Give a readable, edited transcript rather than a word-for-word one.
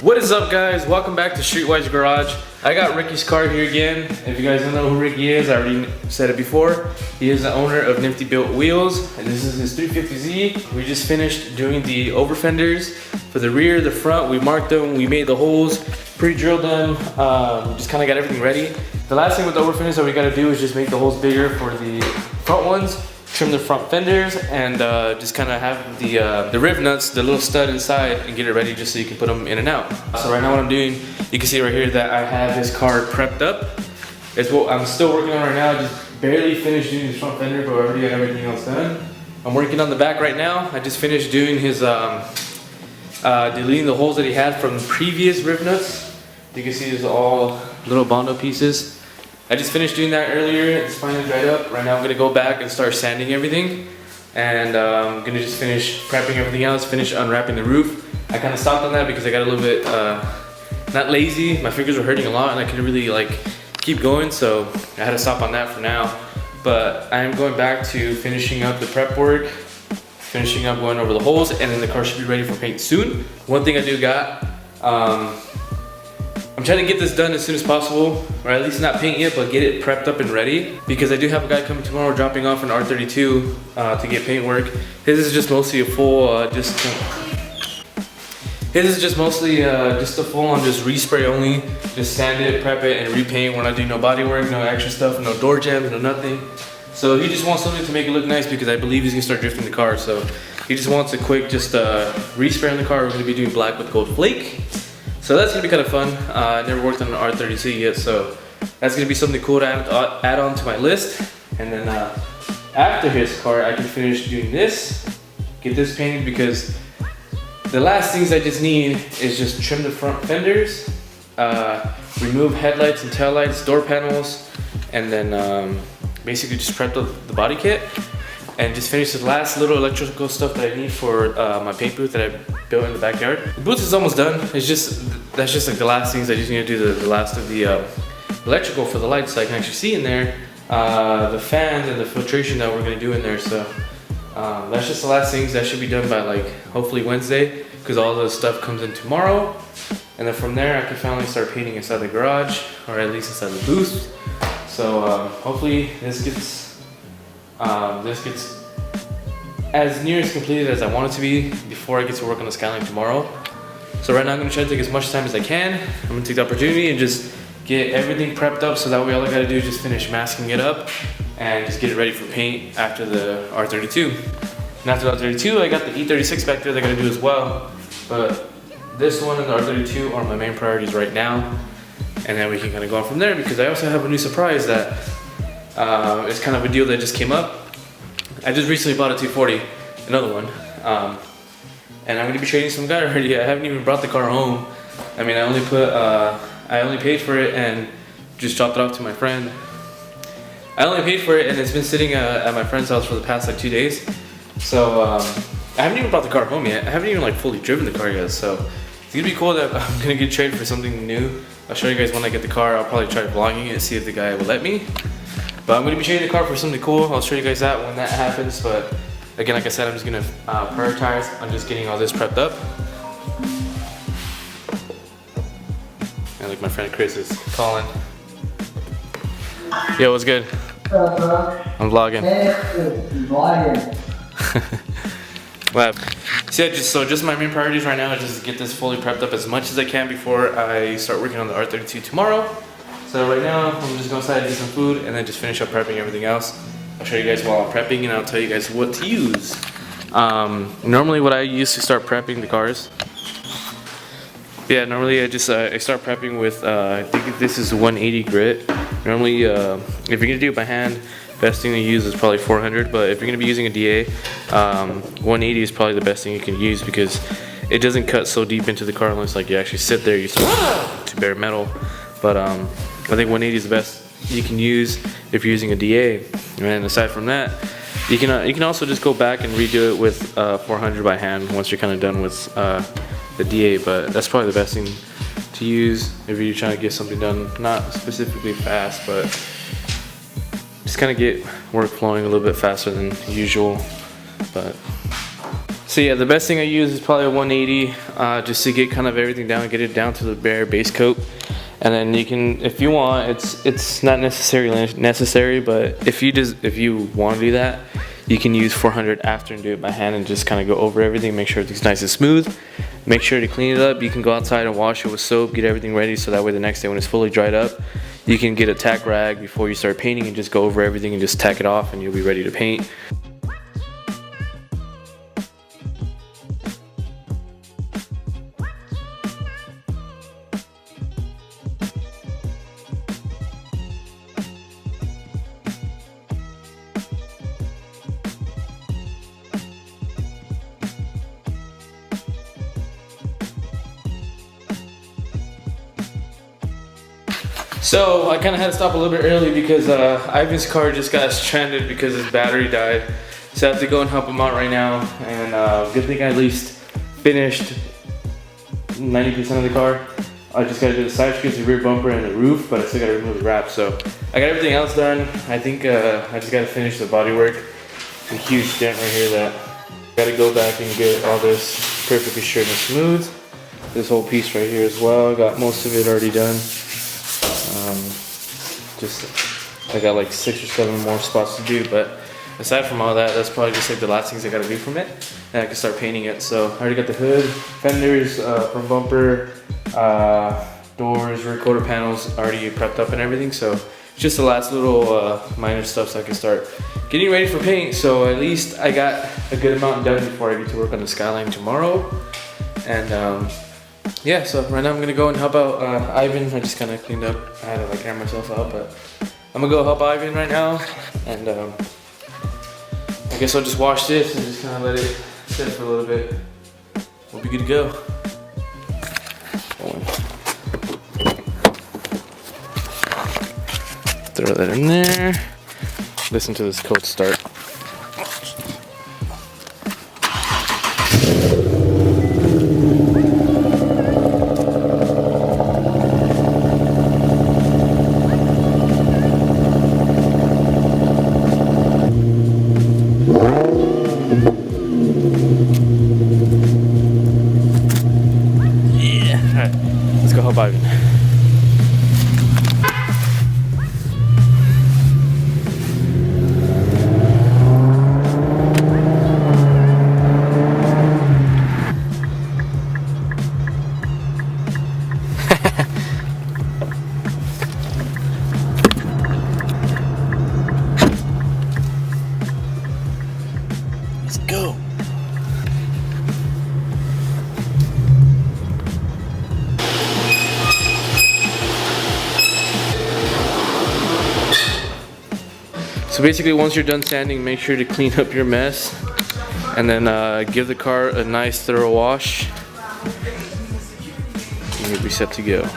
What is up, guys? Welcome back to Streetwise Garage. I got Ricky's car here again. If you guys don't know who Ricky is, I already said it before. He is the owner of Nifty Built Wheels, and this is his 350Z. We just finished doing the over fenders for the rear, the front. We marked them, we made the holes, pre-drilled them, just kind of got everything ready. The last thing with the over fenders that we got to do is just make the holes bigger for the front ones, trim the front fenders, and just kind of have the rib nuts, the little stud inside, and get it ready just so you can put them in and out. So right now what I'm doing, you can see right here that I have his car prepped up. It's what I'm still working on right now. Just barely finished doing his front fender, but I already got everything else done. I'm working on the back right now. I just finished doing his deleting the holes that he had from previous rib nuts. You can see there's all little Bondo pieces. I just finished doing that earlier. It's finally dried up. Right now I'm gonna go back and start sanding everything. And I'm gonna just finish prepping everything else, finish unwrapping the roof. I kind of stopped on that because I got a little bit, not lazy. My fingers were hurting a lot and I couldn't really keep going. So I had to stop on that for now. But I am going back to finishing up the prep work, finishing up going over the holes, and then the car should be ready for paint soon. One thing I do got, I'm trying to get this done as soon as possible, or at least not paint it, but get it prepped up and ready. Because I do have a guy coming tomorrow dropping off an R32 to get paint work. His is just mostly a full, just a full on just respray only. Just sand it, prep it, and repaint. We're not doing no body work, no extra stuff, no door jams, no nothing. So he just wants something to make it look nice because I believe he's gonna start drifting the car. So he just wants a quick respray on the car. We're gonna be doing black with gold flake. So that's gonna be kind of fun. I never worked on an R32 yet, so that's gonna be something cool to add on to my list. And then after his car, I can finish doing this, get this painted, because the last things I just need is just trim the front fenders, remove headlights and taillights, door panels, and then basically just prep the body kit. And just finish the last little electrical stuff that I need for my paint booth that I built in the backyard. The booth is almost done. That's just the last things. I just need to do the last of the electrical for the lights so I can actually see in there, the fans and the filtration that we're gonna do in there. So that's just the last things. That should be done by hopefully Wednesday, because all the stuff comes in tomorrow. And then from there I can finally start painting inside the garage, or at least inside the booth. So hopefully this gets as near as completed as I want it to be before I get to work on the skyline tomorrow. So right now I'm gonna try to take as much time as I can. I'm gonna take the opportunity and just get everything prepped up so that way all I gotta do is just finish masking it up and just get it ready for paint after the R32. And after the R32, I got the E36 back there that I gotta do as well. But this one and the R32 are my main priorities right now. And then we can kind of go on from there, because I also have a new surprise that it's kind of a deal that just came up. I just recently bought a 240, another one, and I'm gonna be trading some guy already. I haven't even brought the car home. I mean, I only paid for it and just dropped it off to my friend. I only paid for it, and it's been sitting at my friend's house for the past 2 days. So I haven't even brought the car home yet. I haven't even fully driven the car yet. So it's gonna be cool that I'm gonna get traded for something new. I'll show you guys when I get the car. I'll probably try vlogging it and see if the guy will let me. But I'm gonna be trading the car for something cool. I'll show you guys that when that happens. But again, like I said, I'm just gonna prioritize on just getting all this prepped up. And like my friend Chris is calling. Yo, what's good? I'm vlogging. Well, so just my main priorities right now is just get this fully prepped up as much as I can before I start working on the R32 tomorrow. So right now, I'm just going outside to get some food and then just finish up prepping everything else. I'll show you guys while I'm prepping, and I'll tell you guys what to use. Normally what I use to start prepping the cars. Yeah, normally I start prepping with, I think this is 180 grit. Normally, if you're gonna do it by hand, best thing to use is probably 400, but if you're gonna be using a DA, 180 is probably the best thing you can use, because it doesn't cut so deep into the car unless you actually sit there, you start to bare metal. But I think 180 is the best you can use if you're using a DA. And aside from that, you can also just go back and redo it with 400 by hand once you're kind of done with the DA. But that's probably the best thing to use if you're trying to get something done, not specifically fast, but just kind of get work flowing a little bit faster than usual. But So yeah, the best thing I use is probably a 180, just to get kind of everything down, get it down to the bare base coat. And then you can, if you want, it's not necessarily necessary, but if you want to do that, you can use 400 after and do it by hand and just kind of go over everything, make sure everything's nice and smooth. Make sure to clean it up. You can go outside and wash it with soap, get everything ready, so that way the next day when it's fully dried up, you can get a tack rag before you start painting and just go over everything and just tack it off and you'll be ready to paint. So I kind of had to stop a little bit early because Ivan's car just got stranded because his battery died. So I have to go and help him out right now. And good thing I at least finished 90% of the car. I just got to do the side skirts, the rear bumper, and the roof, but I still got to remove the wrap. So I got everything else done. I think I just got to finish the bodywork. It's a huge dent right here that I got to go back and get all this perfectly straight and smooth. This whole piece right here as well. I got most of it already done. I got like 6 or 7 more spots to do, but aside from all that, that's probably just like the last things I gotta do from it, and I can start painting it. So I already got the hood, fenders, front bumper, doors, rear quarter panels already prepped up and everything. So it's just the last little minor stuff so I can start getting ready for paint. So at least I got a good amount done before I get to work on the skyline tomorrow. And yeah, so right now I'm gonna go and help out Ivan. I just kind of cleaned up. I had to like air myself out, but I'm gonna go help Ivan right now. And I guess I'll just wash this and just kind of let it sit for a little bit. We'll be good to go. Throw that in there. Listen to this cold start. Ivan. Let's go. So basically, once you're done sanding, make sure to clean up your mess and then give the car a nice thorough wash and you'll be set to go.